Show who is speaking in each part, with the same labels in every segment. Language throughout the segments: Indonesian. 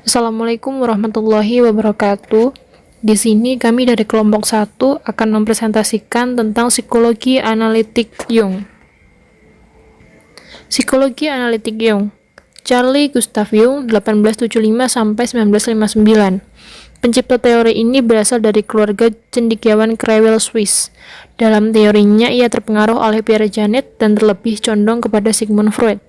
Speaker 1: Assalamualaikum warahmatullahi wabarakatuh. Di sini kami dari kelompok 1 akan mempresentasikan tentang psikologi analitik Jung. Psikologi analitik Jung. Charlie Gustav Jung 1875 sampai 1959. Pencipta teori ini berasal dari keluarga cendekiawan Krewel Swiss. Dalam teorinya ia terpengaruh oleh Pierre Janet dan terlebih condong kepada Sigmund Freud.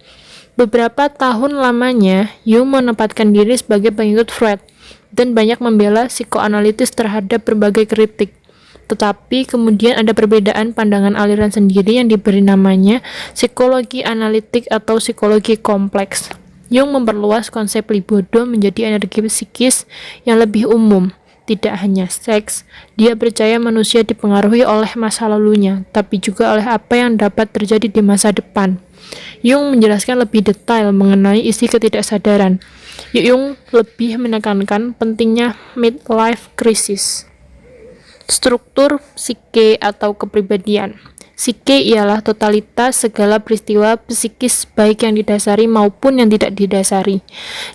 Speaker 1: Beberapa tahun lamanya, Jung menempatkan diri sebagai pengikut Freud dan banyak membela psikoanalitis terhadap berbagai kritik. Tetapi kemudian ada perbedaan pandangan aliran sendiri yang diberi namanya psikologi analitik atau psikologi kompleks. Jung memperluas konsep libido menjadi energi psikis yang lebih umum. Tidak hanya seks, dia percaya manusia dipengaruhi oleh masa lalunya, tapi juga oleh apa yang dapat terjadi di masa depan. Jung menjelaskan lebih detail mengenai isi ketidaksadaran. Jung lebih menekankan pentingnya midlife crisis. Struktur psike atau kepribadian. Psike ialah totalitas segala peristiwa psikis baik yang didasari maupun yang tidak didasari.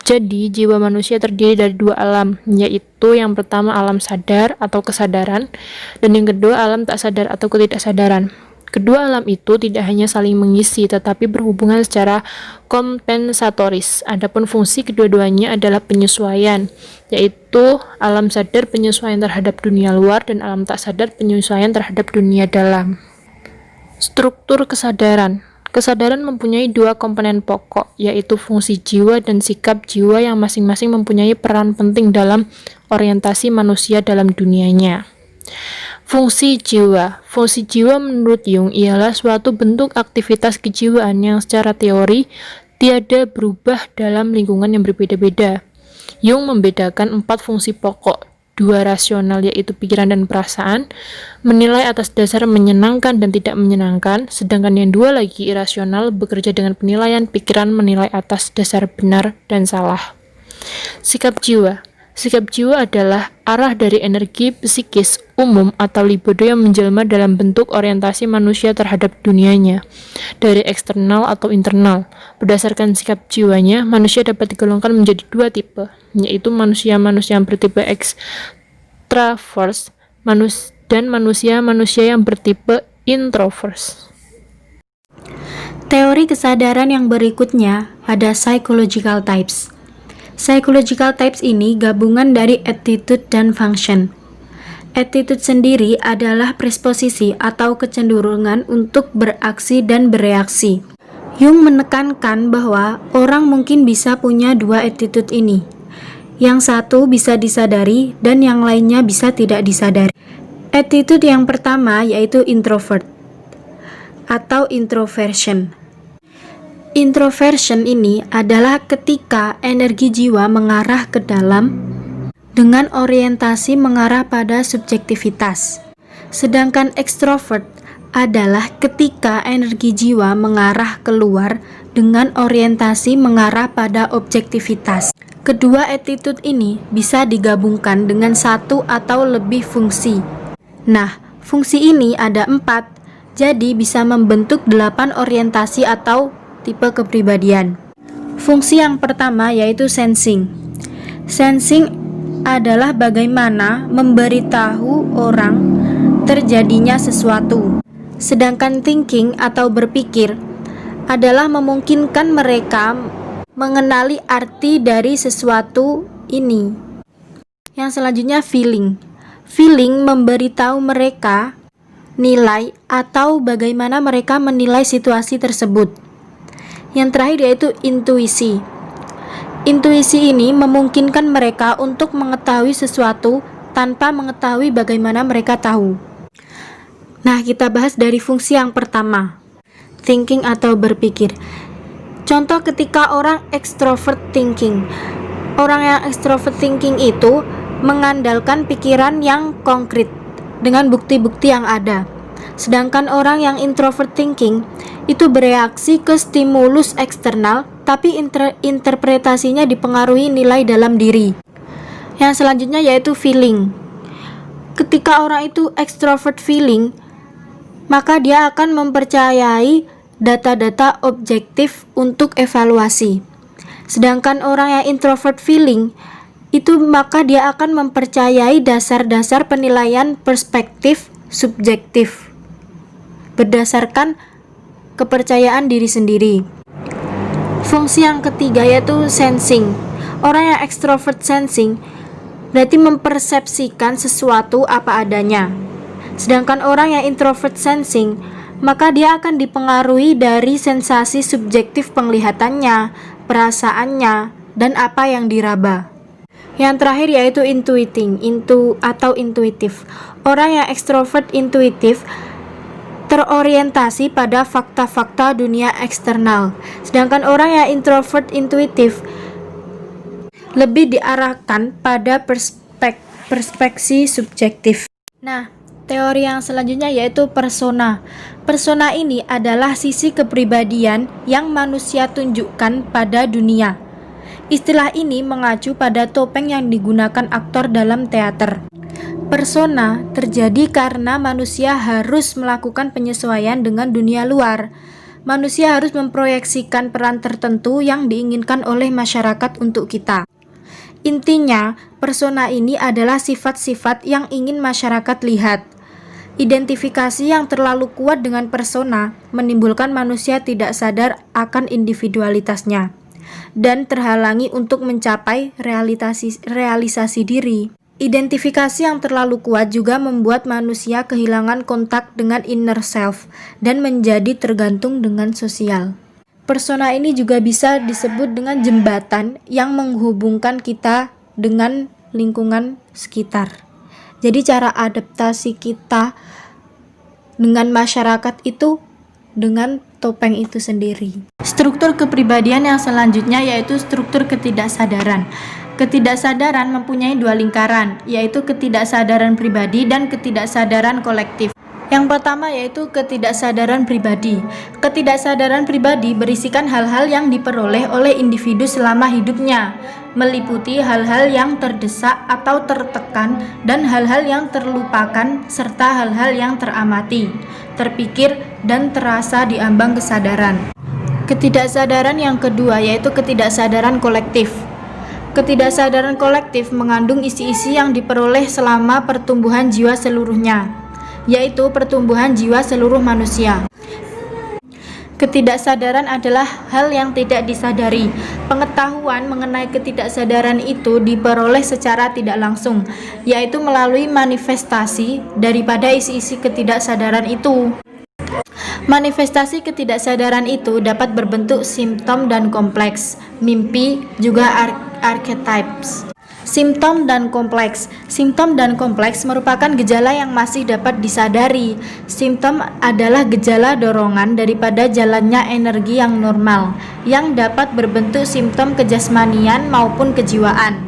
Speaker 1: Jadi, jiwa manusia terdiri dari dua alam, yaitu yang pertama alam sadar atau kesadaran, dan yang kedua alam tak sadar atau ketidaksadaran. Kedua alam itu tidak hanya saling mengisi, tetapi berhubungan secara kompensatoris. Adapun fungsi kedua-duanya adalah penyesuaian, yaitu alam sadar penyesuaian terhadap dunia luar dan alam tak sadar penyesuaian terhadap dunia dalam. Struktur kesadaran. Kesadaran mempunyai dua komponen pokok, yaitu fungsi jiwa dan sikap jiwa yang masing-masing mempunyai peran penting dalam orientasi manusia dalam dunianya. Fungsi jiwa. Fungsi jiwa menurut Jung ialah suatu bentuk aktivitas kejiwaan yang secara teori tiada berubah dalam lingkungan yang berbeda-beda. Jung membedakan 4 fungsi pokok, 2 rasional yaitu pikiran dan perasaan, menilai atas dasar menyenangkan dan tidak menyenangkan, sedangkan yang 2 lagi irasional bekerja dengan penilaian pikiran menilai atas dasar benar dan salah. Sikap jiwa. Sikap jiwa adalah arah dari energi psikis umum atau libido yang menjelma dalam bentuk orientasi manusia terhadap dunianya, dari eksternal atau internal. Berdasarkan sikap jiwanya, manusia dapat digolongkan menjadi 2 tipe, yaitu manusia-manusia yang bertipe extravert dan manusia-manusia yang bertipe introvert.
Speaker 2: Teori kesadaran yang berikutnya ada psychological types. Psychological types ini gabungan dari attitude dan function. Attitude sendiri adalah predisposisi atau kecenderungan untuk beraksi dan bereaksi. Jung menekankan bahwa orang mungkin bisa punya 2 attitude ini. Yang satu bisa disadari dan yang lainnya bisa tidak disadari. Attitude yang pertama yaitu introvert atau introversion. Introversion ini adalah ketika energi jiwa mengarah ke dalam dengan orientasi mengarah pada subjektivitas. Sedangkan extrovert adalah ketika energi jiwa mengarah keluar dengan orientasi mengarah pada objektivitas. Kedua attitude ini bisa digabungkan dengan 1 atau lebih fungsi. Nah, fungsi ini ada 4, jadi bisa membentuk 8 orientasi atau tipe kepribadian. Fungsi yang pertama yaitu sensing. Sensing adalah bagaimana memberitahu orang terjadinya sesuatu. Sedangkan thinking atau berpikir adalah memungkinkan mereka mengenali arti dari sesuatu ini. Yang selanjutnya feeling. Feeling memberitahu mereka nilai atau bagaimana mereka menilai situasi tersebut. Yang terakhir yaitu intuisi. Intuisi ini memungkinkan mereka untuk mengetahui sesuatu tanpa mengetahui bagaimana mereka tahu. Nah, kita bahas dari fungsi yang pertama, thinking atau berpikir. Contoh ketika orang extrovert thinking. Orang yang extrovert thinking itu mengandalkan pikiran yang konkret dengan bukti-bukti yang ada. Sedangkan orang yang introvert thinking itu bereaksi ke stimulus eksternal, tapi interpretasinya dipengaruhi nilai dalam diri. Yang selanjutnya yaitu feeling. Ketika orang itu extrovert feeling, maka dia akan mempercayai data-data objektif untuk evaluasi. Sedangkan orang yang introvert feeling itu maka dia akan mempercayai dasar-dasar penilaian perspektif subjektif berdasarkan kepercayaan diri sendiri. Fungsi yang ketiga yaitu sensing. Orang yang extrovert sensing berarti mempersepsikan sesuatu apa adanya. Sedangkan orang yang introvert sensing maka dia akan dipengaruhi dari sensasi subjektif penglihatannya, perasaannya, dan apa yang diraba. Yang terakhir yaitu intuitif. Orang yang ekstrovert intuitif terorientasi pada fakta-fakta dunia eksternal. Sedangkan orang yang introvert intuitif lebih diarahkan pada perspektif subjektif. Nah, teori yang selanjutnya yaitu persona. Persona ini adalah sisi kepribadian yang manusia tunjukkan pada dunia. Istilah ini mengacu pada topeng yang digunakan aktor dalam teater. Persona terjadi karena manusia harus melakukan penyesuaian dengan dunia luar. Manusia harus memproyeksikan peran tertentu yang diinginkan oleh masyarakat untuk kita. Intinya, persona ini adalah sifat-sifat yang ingin masyarakat lihat. Identifikasi yang terlalu kuat dengan persona menimbulkan manusia tidak sadar akan individualitasnya dan terhalangi untuk mencapai realisasi diri. Identifikasi yang terlalu kuat juga membuat manusia kehilangan kontak dengan inner self dan menjadi tergantung dengan sosial. Persona ini juga bisa disebut dengan jembatan yang menghubungkan kita dengan lingkungan sekitar. Jadi cara adaptasi kita dengan masyarakat itu dengan topeng itu sendiri. Struktur kepribadian yang selanjutnya yaitu struktur ketidaksadaran. Ketidaksadaran mempunyai dua lingkaran, yaitu ketidaksadaran pribadi dan ketidaksadaran kolektif. Yang pertama yaitu ketidaksadaran pribadi. Ketidaksadaran pribadi berisikan hal-hal yang diperoleh oleh individu selama hidupnya, meliputi hal-hal yang terdesak atau tertekan dan hal-hal yang terlupakan serta hal-hal yang teramati, terpikir dan terasa di ambang kesadaran. Ketidaksadaran yang kedua yaitu ketidaksadaran kolektif. Ketidaksadaran kolektif mengandung isi-isi yang diperoleh selama pertumbuhan jiwa seluruhnya, yaitu pertumbuhan jiwa seluruh manusia. Ketidaksadaran adalah hal yang tidak disadari. Pengetahuan mengenai ketidaksadaran itu diperoleh secara tidak langsung, yaitu melalui manifestasi daripada isi-isi ketidaksadaran itu. Manifestasi ketidaksadaran itu dapat berbentuk simptom dan kompleks, mimpi, juga archetypes. Simptom dan kompleks. Simptom dan kompleks merupakan gejala yang masih dapat disadari. Simptom adalah gejala dorongan daripada jalannya energi yang normal, yang dapat berbentuk simptom kejasmanian maupun kejiwaan.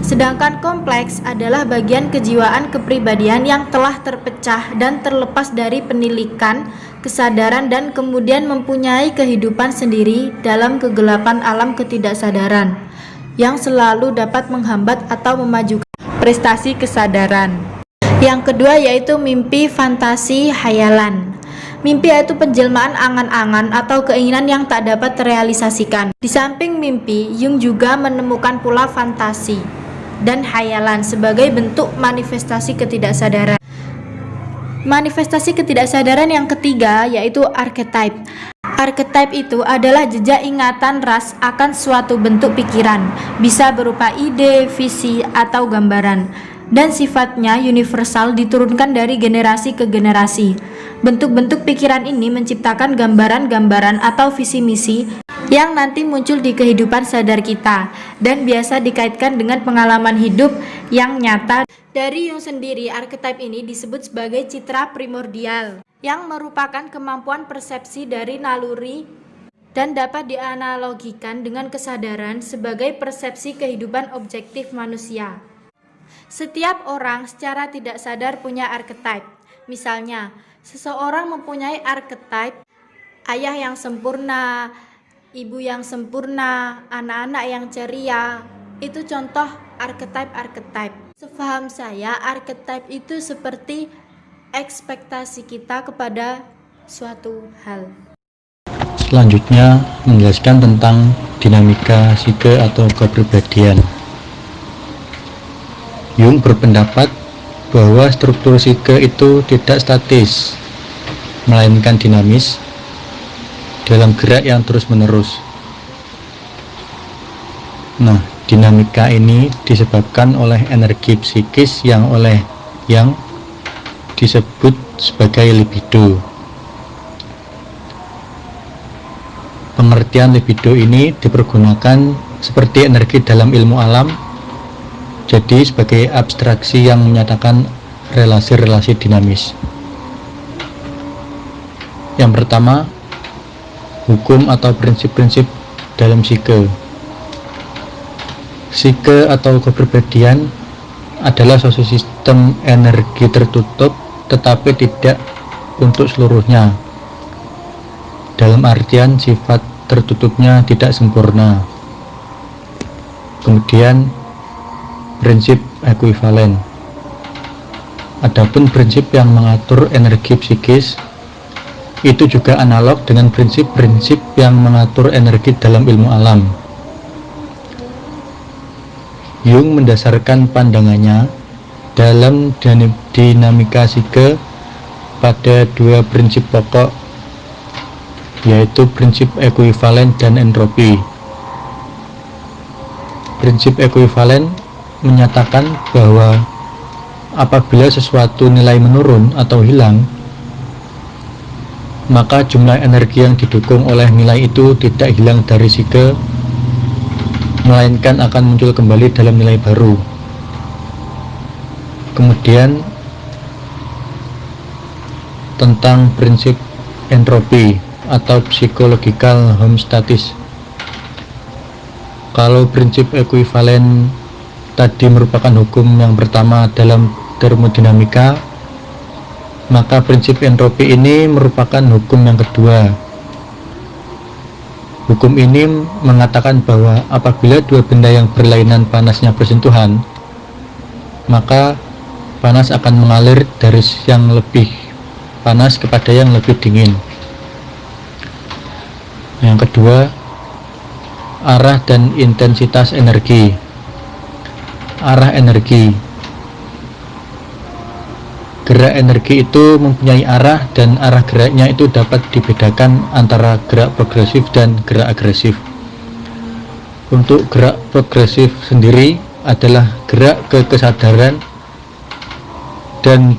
Speaker 2: Sedangkan kompleks adalah bagian kejiwaan kepribadian yang telah terpecah dan terlepas dari penilikan, kesadaran dan kemudian mempunyai kehidupan sendiri dalam kegelapan alam ketidaksadaran yang selalu dapat menghambat atau memajukan prestasi kesadaran. Yang kedua yaitu mimpi, fantasi, hayalan. Mimpi yaitu penjelmaan angan-angan atau keinginan yang tak dapat terrealisasikan. Di samping mimpi, Jung juga menemukan pula fantasi dan hayalan sebagai bentuk manifestasi ketidaksadaran. Manifestasi ketidaksadaran yang ketiga yaitu archetype. Archetype itu adalah jejak ingatan ras akan suatu bentuk pikiran, bisa berupa ide, visi, atau gambaran, dan sifatnya universal diturunkan dari generasi ke generasi. Bentuk-bentuk pikiran ini menciptakan gambaran-gambaran atau visi misi yang nanti muncul di kehidupan sadar kita dan biasa dikaitkan dengan pengalaman hidup yang nyata. Dari Jung sendiri, archetype ini disebut sebagai citra primordial yang merupakan kemampuan persepsi dari naluri dan dapat dianalogikan dengan kesadaran sebagai persepsi kehidupan objektif manusia. Setiap orang secara tidak sadar punya archetype. Misalnya, seseorang mempunyai archetype ayah yang sempurna, ibu yang sempurna, anak-anak yang ceria. Itu contoh archetype. Sepaham saya, archetype itu seperti ekspektasi kita kepada suatu hal.
Speaker 3: Selanjutnya menjelaskan tentang dinamika psike atau kepribadian. Jung berpendapat bahwa struktur psike itu tidak statis, melainkan dinamis dalam gerak yang terus-menerus. Nah, dinamika ini disebabkan oleh energi psikis yang disebut sebagai libido. Pengertian libido ini dipergunakan seperti energi dalam ilmu alam, jadi sebagai abstraksi yang menyatakan relasi-relasi dinamis. Yang pertama, hukum atau prinsip-prinsip dalam psike. Psike atau kepribadian adalah suatu sistem energi tertutup tetapi tidak untuk seluruhnya. Dalam artian sifat tertutupnya tidak sempurna. Kemudian prinsip ekuivalen. Adapun prinsip yang mengatur energi psikis itu juga analog dengan prinsip-prinsip yang mengatur energi dalam ilmu alam. Jung mendasarkan pandangannya dalam dinamika psike pada dua prinsip pokok, yaitu prinsip ekuivalen dan entropi. Prinsip ekuivalen menyatakan bahwa apabila sesuatu nilai menurun atau hilang, maka jumlah energi yang didukung oleh nilai itu tidak hilang dari psike, melainkan akan muncul kembali dalam nilai baru. Kemudian tentang prinsip entropi atau psychological homeostasis. Kalau prinsip ekuivalen tadi merupakan hukum yang pertama dalam termodinamika, maka prinsip entropi ini merupakan hukum yang kedua. Hukum ini mengatakan bahwa apabila dua benda yang berlainan panasnya bersentuhan, maka panas akan mengalir dari yang lebih panas kepada yang lebih dingin. Yang kedua, arah dan intensitas energi. Arah energi. Gerak energi itu mempunyai arah, dan arah geraknya itu dapat dibedakan antara gerak progresif dan gerak agresif. Untuk gerak progresif sendiri adalah gerak ke kesadaran dan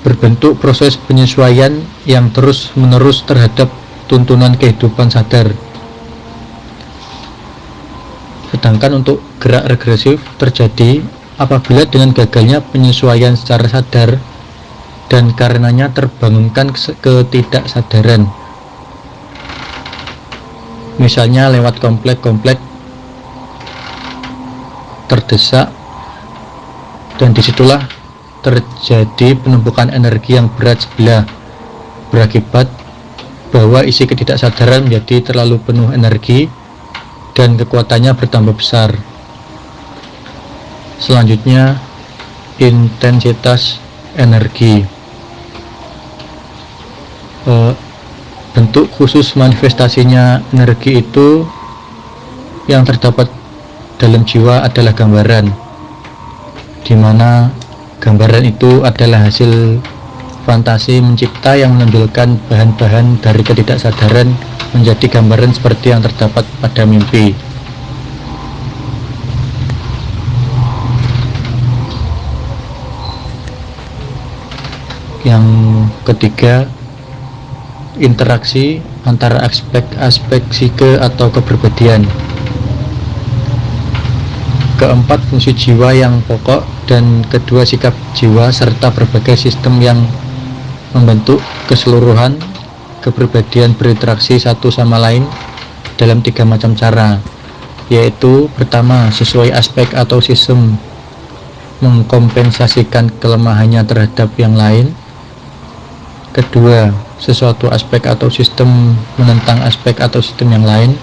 Speaker 3: berbentuk proses penyesuaian yang terus-menerus terhadap tuntunan kehidupan sadar. Sedangkan untuk gerak regresif terjadi apabila dengan gagalnya penyesuaian secara sadar dan karenanya terbangunkan ketidaksadaran, misalnya lewat kompleks-kompleks terdesak, dan disitulah terjadi penumpukan energi yang berat sebelah, berakibat bahwa isi ketidaksadaran menjadi terlalu penuh energi dan kekuatannya bertambah besar. Selanjutnya, intensitas energi. Bentuk khusus manifestasinya energi itu yang terdapat dalam jiwa adalah gambaran, di mana gambaran itu adalah hasil fantasi mencipta yang menonjolkan bahan-bahan dari ketidaksadaran menjadi gambaran seperti yang terdapat pada mimpi. Yang ketiga, interaksi antara aspek-aspek psike atau kepribadian. Keempat, fungsi jiwa yang pokok, dan kedua, sikap jiwa serta berbagai sistem yang membentuk keseluruhan kepribadian berinteraksi satu sama lain dalam tiga macam cara, yaitu pertama, sesuai aspek atau sistem mengkompensasikan kelemahannya terhadap yang lain. Kedua, sesuatu aspek atau sistem menentang aspek atau sistem yang lain.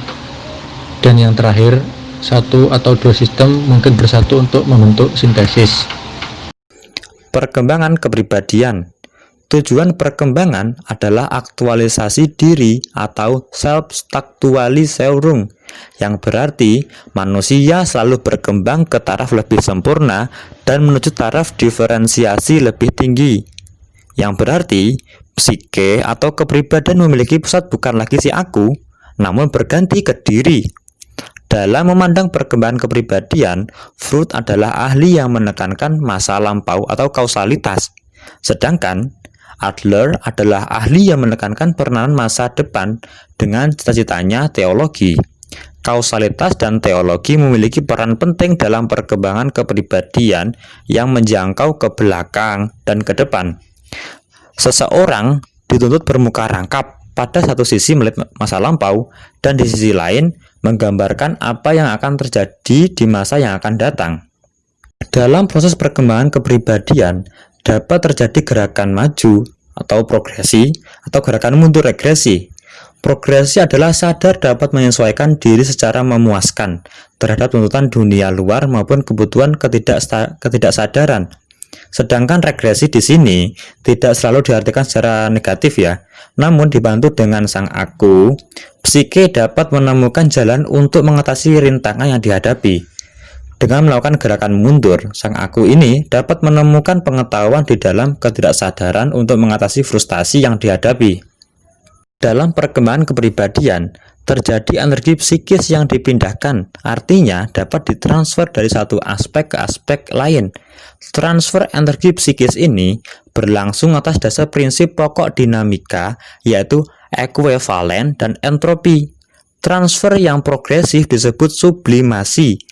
Speaker 3: Dan yang terakhir, satu atau dua sistem mungkin bersatu untuk membentuk sintesis.
Speaker 4: Perkembangan kepribadian. Tujuan perkembangan adalah aktualisasi diri atau Selbstaktualisierung, yang berarti manusia selalu berkembang ke taraf lebih sempurna dan menuju taraf diferensiasi lebih tinggi. Yang berarti psike atau kepribadian memiliki pusat bukan lagi si aku, namun berganti ke diri. Dalam memandang perkembangan kepribadian, Freud adalah ahli yang menekankan masa lampau atau kausalitas. Sedangkan Adler adalah ahli yang menekankan peranan masa depan dengan cita-citanya teologi. Kausalitas dan teologi memiliki peran penting dalam perkembangan kepribadian yang menjangkau ke belakang dan ke depan. Seseorang dituntut bermuka rangkap pada satu sisi melihat masa lampau dan di sisi lain menggambarkan apa yang akan terjadi di masa yang akan datang. Dalam proses perkembangan kepribadian dapat terjadi gerakan maju atau progresi atau gerakan mundur regresi. Progresi adalah sadar dapat menyesuaikan diri secara memuaskan terhadap tuntutan dunia luar maupun kebutuhan ketidaksadaran. Sedangkan regresi di sini tidak selalu diartikan secara negatif ya, namun dibantu dengan sang aku, psike dapat menemukan jalan untuk mengatasi rintangan yang dihadapi. Dengan melakukan gerakan mundur, sang aku ini dapat menemukan pengetahuan di dalam ketidaksadaran untuk mengatasi frustasi yang dihadapi. Dalam perkembangan kepribadian, terjadi energi psikis yang dipindahkan, artinya dapat ditransfer dari satu aspek ke aspek lain. Transfer energi psikis ini berlangsung atas dasar prinsip pokok dinamika, yaitu ekuivalen dan entropi. Transfer yang progresif disebut sublimasi,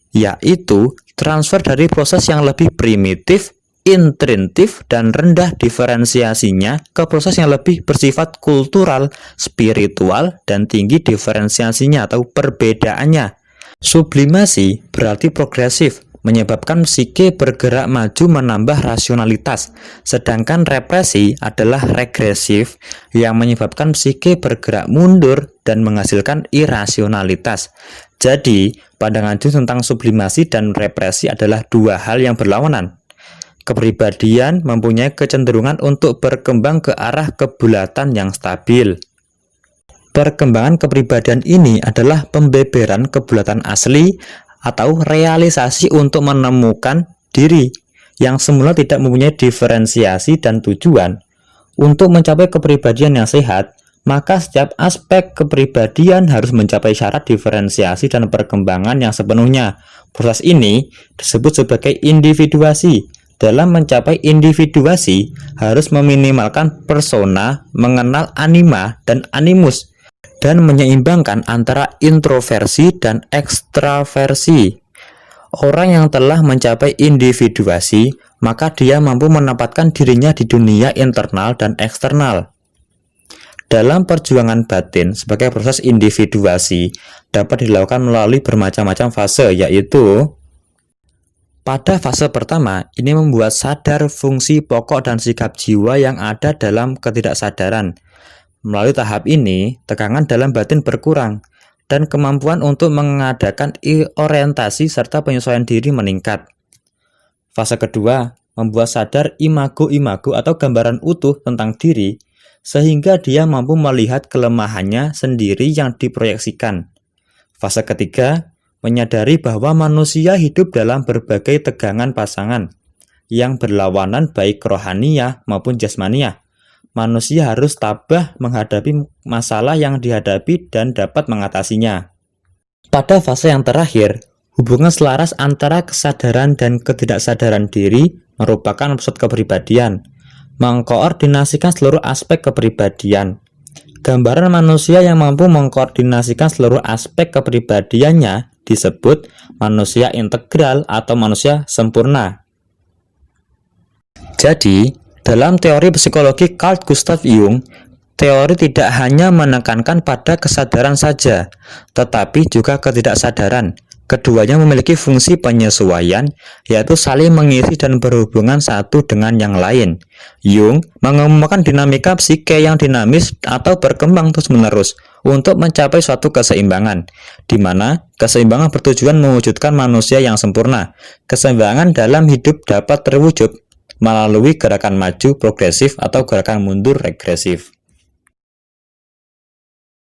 Speaker 4: yaitu transfer dari proses yang lebih primitif, intrinsitif, dan rendah diferensiasinya ke proses yang lebih bersifat kultural, spiritual, dan tinggi diferensiasinya atau perbedaannya. Sublimasi berarti progresif, menyebabkan psike bergerak maju menambah rasionalitas, sedangkan represi adalah regresif yang menyebabkan psike bergerak mundur dan menghasilkan irasionalitas. Jadi, pandangan Jung tentang sublimasi dan represi adalah dua hal yang berlawanan. Kepribadian mempunyai kecenderungan untuk berkembang ke arah kebulatan yang stabil. Perkembangan kepribadian ini adalah pembeberan kebulatan asli atau realisasi untuk menemukan diri yang semula tidak mempunyai diferensiasi dan tujuan. Untuk mencapai kepribadian yang sehat, maka setiap aspek kepribadian harus mencapai syarat diferensiasi dan perkembangan yang sepenuhnya. Proses ini disebut sebagai individuasi. Dalam mencapai individuasi, harus meminimalkan persona, mengenal anima dan animus, dan menyeimbangkan antara introversi dan ekstraversi. Orang yang telah mencapai individuasi, maka dia mampu menempatkan dirinya di dunia internal dan eksternal. Dalam perjuangan batin sebagai proses individuasi dapat dilakukan melalui bermacam-macam fase, yaitu pada fase pertama, ini membuat sadar fungsi pokok dan sikap jiwa yang ada dalam ketidaksadaran. Melalui tahap ini, tegangan dalam batin berkurang dan kemampuan untuk mengadakan orientasi serta penyesuaian diri meningkat. Fase kedua, membuat sadar imago-imago atau gambaran utuh tentang diri, sehingga dia mampu melihat kelemahannya sendiri yang diproyeksikan. Fase ketiga, menyadari bahwa manusia hidup dalam berbagai tegangan pasangan yang berlawanan baik rohaniyah maupun jasmaniyah. Manusia harus tabah menghadapi masalah yang dihadapi dan dapat mengatasinya. Pada fase yang terakhir, hubungan selaras antara kesadaran dan ketidaksadaran diri merupakan pusat kepribadian, mengkoordinasikan seluruh aspek kepribadian. Gambaran manusia yang mampu mengkoordinasikan seluruh aspek kepribadiannya disebut manusia integral atau manusia sempurna. Jadi, dalam teori psikologi Carl Gustav Jung, teori tidak hanya menekankan pada kesadaran saja, tetapi juga ketidaksadaran. Keduanya memiliki fungsi penyesuaian, yaitu saling mengisi dan berhubungan satu dengan yang lain. Jung mengemukakan dinamika psike yang dinamis atau berkembang terus-menerus untuk mencapai suatu keseimbangan, di mana keseimbangan bertujuan mewujudkan manusia yang sempurna. Keseimbangan dalam hidup dapat terwujud melalui gerakan maju progresif atau gerakan mundur regresif.